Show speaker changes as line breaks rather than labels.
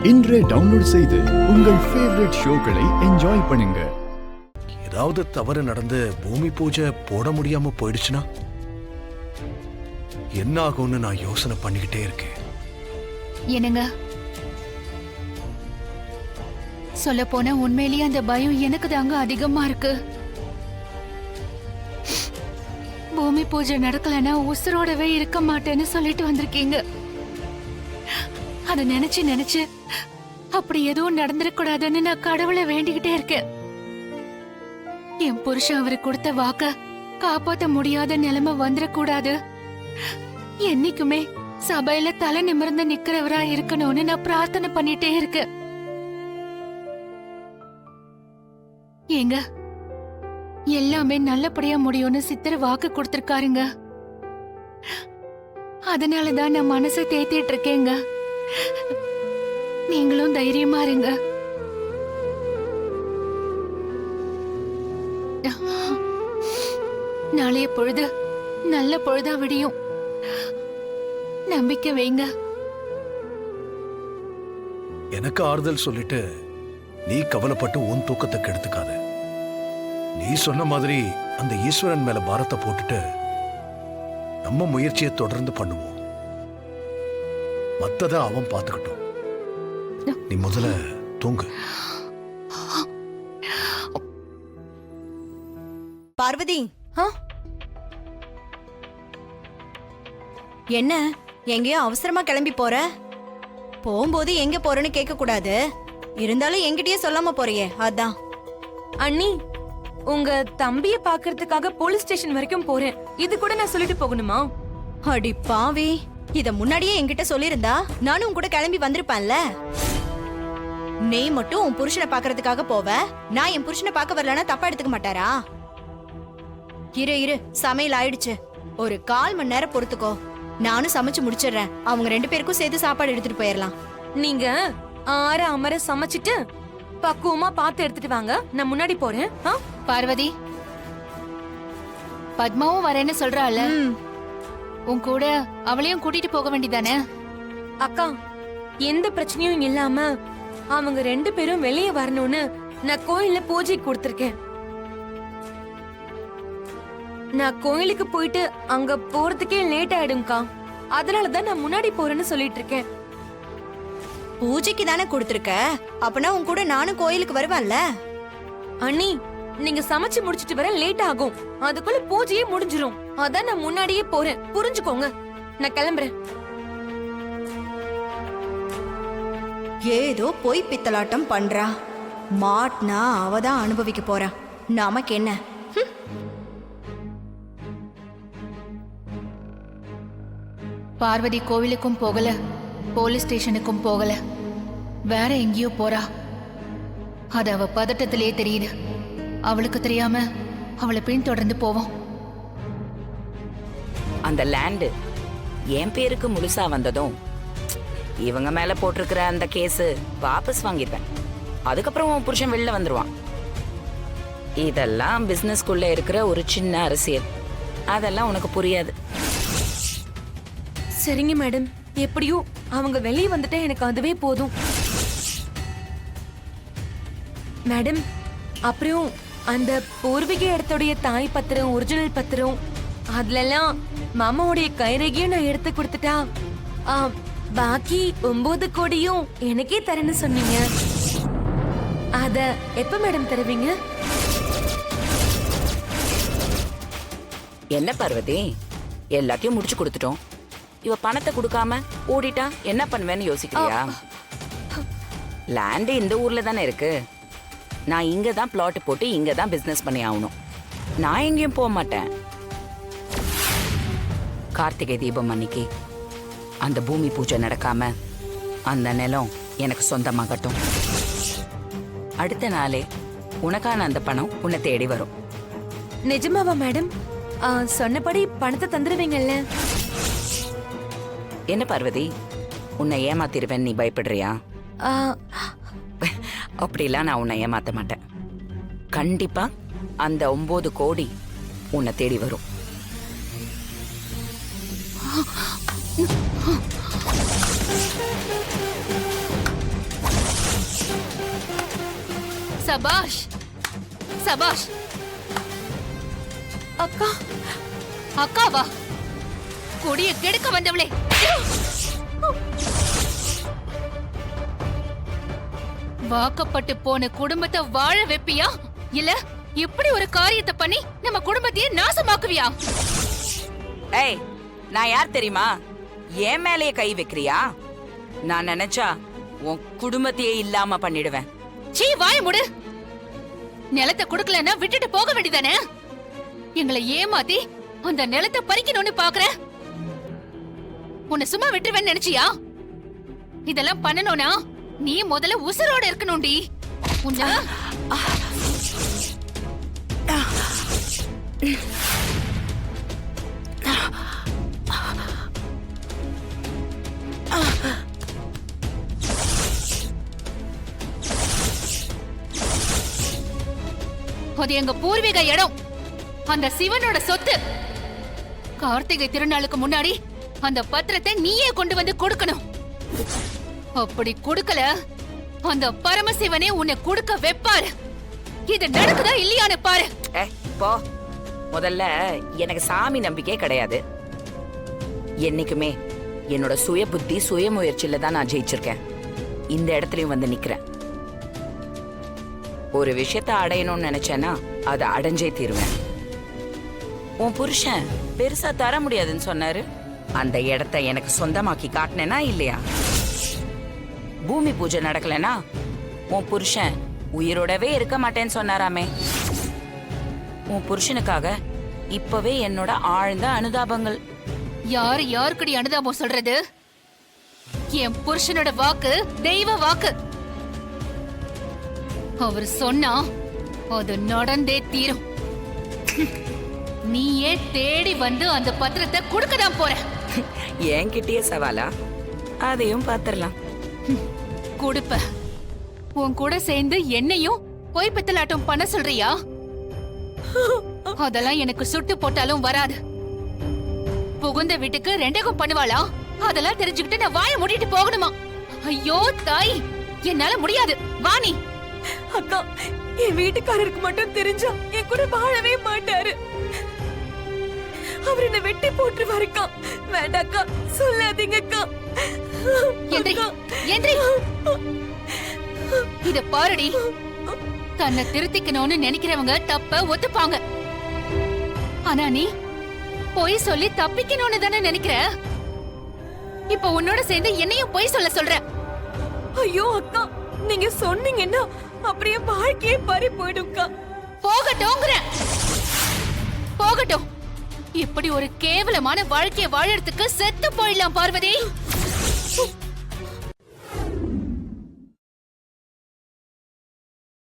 இன்றே டவுன்லோட் செய்து உங்கள் ஃபேவரட் ஷோக்களை என்ஜாய் பண்ணுங்க.
ஏதாவது தவறு நடந்து பூமி பூஜை போட முடியாம போயிடுச்சுன்னா என்ன ஆகும்னு நான் யோசனை பண்ணிக்கிட்டே இருக்கேன்.
என்னங்க சொல்ல போனா உண்மையிலேயே அந்த பயம் எனக்கு தாங்க அதிகமா இருக்கு. பூமி பூஜை நடக்கலன்னா உசுரோடவே இருக்க மாட்டேன்னு சொல்லிட்டு வந்திருக்கீங்க. அத நினைச்சு அப்படி எதுவும் நடந்துடக்கூடாதுன்னு நான் கடவுளை வேண்டிக்கிட்டே இருக்கேன். என் புருஷன் அவரு கொடுத்த வாக்க காப்பாத்த முடியாத நிலைமை வந்துடக்கூடாது. என்னைக்குமே சபையில தலை நிமிர்ந்து நிக்கிறவரா இருக்கணும்னு நான் பிரார்த்தனை பண்ணிட்டே இருக்கேன். ஏங்க எல்லாமே நல்லபடியா முடியும்னு சித்தர் வாக்கு கொடுத்திருக்காருங்க. அதனாலதான் நான் மனசை தேத்திட்டு இருக்கேங்க. நீங்களும் தைரியமா இருங்க. நாளைய பொழுது நல்ல பொழுதா விடியும். நம்பிக்கை வைங்க.
எனக்கு ஆறுதல் சொல்லிட்டு நீ கவலைப்பட்டு உன் தூக்கத்தை கெடுத்துக்காத. நீ சொன்ன மாதிரி அந்த ஈஸ்வரன் மேல பாரத்தை போட்டுட்டு நம்ம முயற்சியை தொடர்ந்து பண்ணுவோம். மத்தத அவன் பார்த்துக்கட்டும். நீ முதல்ல தூங்கு.
பார்வதி, என்ன எங்கேயோ அவசரமா கிளம்பி போற? போகும்போது எங்க போறேன்னு கேட்க கூடாது. இருந்தாலும் என்கிட்டயே சொல்லாம போறியே, அதான்.
அண்ணி, உங்க தம்பிய பாக்குறதுக்காக போலீஸ் ஸ்டேஷன் வரைக்கும் போறேன். இது கூட நான் சொல்லிட்டு போகணுமா?
அடி பாவி, இத முன்னாடியே என்கிட்ட சொல்லிருந்தா நானும் உன் கூட கிளம்பி வந்திருப்பேன்ல. நீ மட்டும் உன் புருஷனை பாக்குறதுக்காக போவ, நான் என் புருஷனை பார்க்க வரலன்னா தப்பா எடுத்துக்க மாட்டாரா? இரு சமையல் ஆயிடுச்சு. ஒரு 1/4 மணி நேரம் பொறுத்துக்கோ, நானும் சமைச்சு முடிச்சிடுறேன். அவங்க 2 பேருக்கும் சேர்த்து சாப்பாடு எடுத்துட்டு போயிடலாம்.
நீங்க ஆற அமர சமைச்சிட்டு பக்குவமா பார்த்து எடுத்துட்டு வாங்க. நான் முன்னாடி போறேன்.
பார்வதி, பத்மாவும் வரேன்னு சொல்றாள். உன் கூட அவளையும் கூட்டிட்டு போக வேண்டியதானே?
அக்கா, எந்த பிரச்சனையும் இல்லாம அவங்க 2 பேரும் வெளியே வரணும்னு நான் கோயில்ல பூஜை கொடுத்திருக்கேன். நான் கோயிலுக்கு போயிட்டு அங்க போறதுக்கே லேட் ஆயிடும்க்கா. அதனாலதான் நான் முன்னாடி போறேன்னு சொல்லிட்டு இருக்கேன்.
பூஜைக்கு தானே கொடுத்திருக்க, அப்பனா உன் கூட நானும் கோயிலுக்கு வருவேன்ல.
அண்ணி, நீங்க சமைச்சு முடிச்சிட்டு வர லேட் ஆகும். அதுக்குள்ள பூஜையே முடிஞ்சிரும். அதான் நான் முன்னாடியே போறேன், புரிஞ்சுக்கோங்க. நான் கிளம்புறேன்.
ஏதோ போய் பித்தலாட்டம் பண்றா. மாட்னா அவதான் அனுபவிக்க போறா. நமக்கு என்ன?
பார்வதி கோவிலுக்கும் போகல, போலீஸ் ஸ்டேஷனுக்கும் போகல, வேற எங்கேயோ போறா. அது அவ பதட்டத்திலே தெரியுது. அவளுக்கு தெரியாம அவளை பின்தொடர்ந்து போவோம்.
அந்த லேண்டு என் பேருக்கு முழுசா வந்ததும் இவங்க மேல போட்டிருக்கிற அந்த கேஸ் வாபஸ் வாங்கிருப்பேன். அதுக்கப்புறம் உன் புருஷன் வெளில வந்துருவான். இதெல்லாம் பிசினஸ்குள்ள இருக்கிற ஒரு சின்ன அரசியல். அதெல்லாம் உனக்கு புரியாது.
சரிங்க மேடம், எப்படியோ அவங்க வெளியே வந்துட்டா எனக்கு அதுவே போதும். மேடம், அப்புறம் அந்த பூர்வீக இடத்துடைய தாய் பத்திரம், ஒரிஜினல் பத்திரம், அதுலலாம் மாமாவுடைய கைரேகையும் நான் எடுத்து கொடுத்துட்டா பாக்கி 9 கோடியும் எனக்கே தரேன்னு சொன்னீங்க. அத எப்ப மேடம் தருவீங்க?
என்ன பார்வதி, எல்லாத்தையும் முடிச்சு கொடுத்துட்டோம். இவ பணத்தை கொடுக்காம ஓடிட்டா என்ன பண்ணுவேன்னு யோசிக்கிறியா? லேண்டு இந்த ஊர்ல தானே இருக்கு. நான் இங்க தான் பிளாட் போட்டு இங்க தான் பிசினஸ் பண்ணி ஆகணும். நான் எங்கேயும் போக மாட்டேன். கார்த்திகை தீபம் அன்னைக்கு அந்த பூமி பூஜை நடக்காம அந்த நிலம் எனக்கு சொந்தமாகட்டும். அடுத்த நாளே உனக்கான அந்த பணம் உன்னை தேடி வரும்.
நிஜமாவா மேடம்? சொன்னபடி பணத்தை தந்துருவீங்கல்ல?
என்ன பார்வதி, உன்னை ஏமாத்திருவேன் நீ பயப்படுறியா? அப்படிலாம் நான் உன்னை ஏமாத்த மாட்டேன். கண்டிப்பா அந்த 9 கோடி உன்னை தேடி வரும்.
சபாஷ் சபாஷ்.
அக்கா
அக்காவா? கொடிய கெடுக்க வந்தவளே! வாக்கப்பட்டு போன குடும்பத்தை வாழ வைப்பியா, இல்ல இப்படி ஒரு காரியத்தை பண்ணி நம்ம குடும்பத்தையே நாசமாக்குவியா?
ஏய், நான் யார் தெரியுமா? என் மேலேயே கை வைக்கிறியா? நான் நினைச்சா உன் குடும்பத்தையே இல்லாம பண்ணிடுவேன்.
சீ, வாய முடு. நிலத்தை கொடுக்கலன்னா விட்டுட்டு போக வேண்டியதானே? எங்களை ஏமாத்தி அந்த நிலத்தை பறிக்கணும்னு பாக்குற? உன்னை சும்மா விட்டுருவேன்னு நினைச்சியா? இதெல்லாம் பண்ணணும்னா நீ முதல்ல உசுரோட இருக்கணும்டி. உன்ன அது எங்க பூர்வீக இடம், அந்த சிவனோட சொத்து. கார்த்திகை திருநாளுக்கு முன்னாடி அந்த பத்திரத்தை நீயே கொண்டு வந்து கொடுக்கணும். அப்படி கொடுக்கல அந்த பரமசிவனே உன்னை கொடுக்க வைப்பாரு. இது நடக்குதா இல்லையான்னு பாரு.
போ. முதல்ல எனக்கு சாமி நம்பிக்கை கிடையாது. என்னைக்குமே என்னோட சுய புத்தி சுய முயற்சியில தான் நான் ஜெயிச்சிருக்கேன். இந்த இடத்துலயும் வந்து நிக்கிறேன். ஒரு விஷயத்தை அடையணும்னு நினைச்சேன்னா அதை அடைஞ்சே தீருவேன். உன் புருஷன் பெருசா தர முடியாதுன்னு சொன்னாரு. அந்த இடத்த எனக்கு சொந்தமாக்கி காட்டினேனா இல்லையா? பூமி பூஜை நடக்கலனா உன் புருஷன் உயிரோடவே இருக்க மாட்டேன்னு சொன்னாராமே. உன் புருஷனுக்காக இப்பவே என்னோட ஆழ்ந்த அனுதாபங்கள்.
யாரு யாருக்கடி அனுதாபம் சொல்றது? என் புருஷனோட வாக்கு தெய்வ வாக்கு. அவர் சொன்னா அது நடந்தே தீரும். நீயே தேடி வந்து அந்த பத்திரத்தை கொடுக்கதான் போற.
என்கிட்டயே சவாலா? அதையும் பாத்திரலாம்.
கொடுப்ப. உன் கூட சேர்ந்து என்னையும் பொய் பித்தலாட்டம் பண்ண சொல்றியா? அதெல்லாம் எனக்கு சுட்டு போட்டாலும் வராது. புகுந்த வீட்டுக்கு ரெண்டகம் பண்ணுவாளா? அதெல்லாம் தெரிஞ்சுக்கிட்டு நான் வாயை மூடிட்டு போகணுமா? ஐயோ தாய், என்னால முடியாது. வாணி
அக்கா, என் வீட்டுக்காரருக்கு மட்டும் தெரிஞ்சா என் கூட வாழவே மாட்டாரு. அவர் என்ன வெட்டி போட்டுருவாருக்கா. வேண்டாக்கா, சொல்லாதீங்கக்கா.
எந்திரி, எந்திரி. இத பாருடி, தன்னை திருத்திக்கணும்னு நினைக்கிறவங்க தப்ப ஒத்துப்பாங்க. ஆனா நீ பொய் சொல்லி தப்பிக்கணும்னு தானே நினைக்கிற. இப்ப உன்னோட சேர்ந்து என்னையும் பொய் சொல்ற.
ஐயோ அக்கா, நீங்க சொன்னீங்கன்னா அப்படியே வாழ்க்கையே பறி போயிடும்க்கா.
போகட்டும்ங்கற. போகட்டும். இப்படி ஒரு கேவலமான வாழ்க்கைய வாழறதுக்கு செத்து போயிடலாம் பார்வதி.